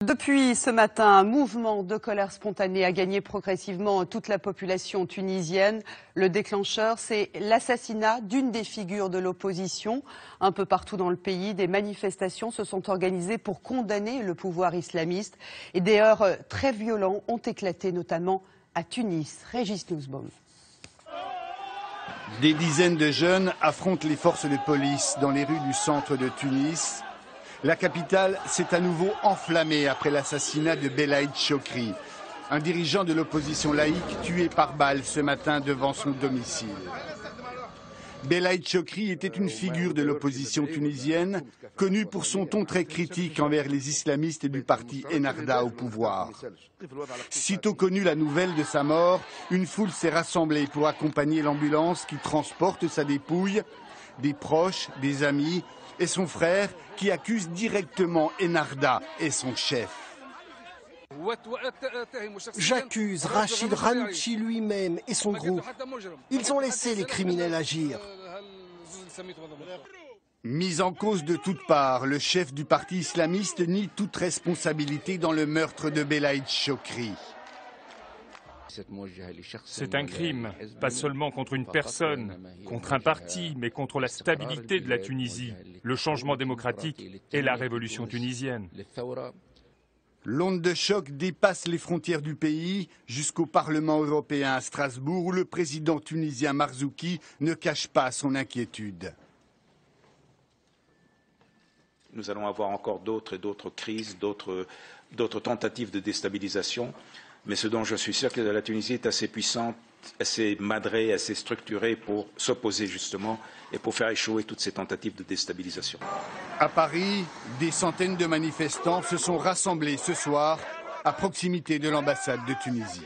Depuis ce matin, un mouvement de colère spontanée a gagné progressivement toute la population tunisienne. Le déclencheur, c'est l'assassinat d'une des figures de l'opposition. Un peu partout dans le pays, des manifestations se sont organisées pour condamner le pouvoir islamiste. Et des heurts très violents ont éclaté, notamment à Tunis. Régis Nussbaum. Des dizaines de jeunes affrontent les forces de police dans les rues du centre de Tunis. La capitale s'est à nouveau enflammée après l'assassinat de Belaïd Chokri, un dirigeant de l'opposition laïque tué par balle ce matin devant son domicile. Belaïd Chokri était une figure de l'opposition tunisienne, connue pour son ton très critique envers les islamistes du parti Ennahda au pouvoir. Sitôt connue la nouvelle de sa mort, une foule s'est rassemblée pour accompagner l'ambulance qui transporte sa dépouille, des proches, des amis et son frère qui accuse directement Ennahda et son chef. J'accuse Rachid Ghannouchi lui-même et son groupe. Ils ont laissé les criminels agir. Mis en cause de toutes parts, le chef du parti islamiste nie toute responsabilité dans le meurtre de Belaïd Chokri. C'est un crime, pas seulement contre une personne, contre un parti, mais contre la stabilité de la Tunisie, le changement démocratique et la révolution tunisienne. L'onde de choc dépasse les frontières du pays jusqu'au Parlement européen à Strasbourg où le président tunisien Marzouki ne cache pas son inquiétude. Nous allons avoir encore d'autres et d'autres crises, d'autres tentatives de déstabilisation. Mais ce dont je suis sûr que la Tunisie est assez puissante, assez madrée, assez structurée pour s'opposer justement et pour faire échouer toutes ces tentatives de déstabilisation. À Paris, des centaines de manifestants se sont rassemblés ce soir à proximité de l'ambassade de Tunisie.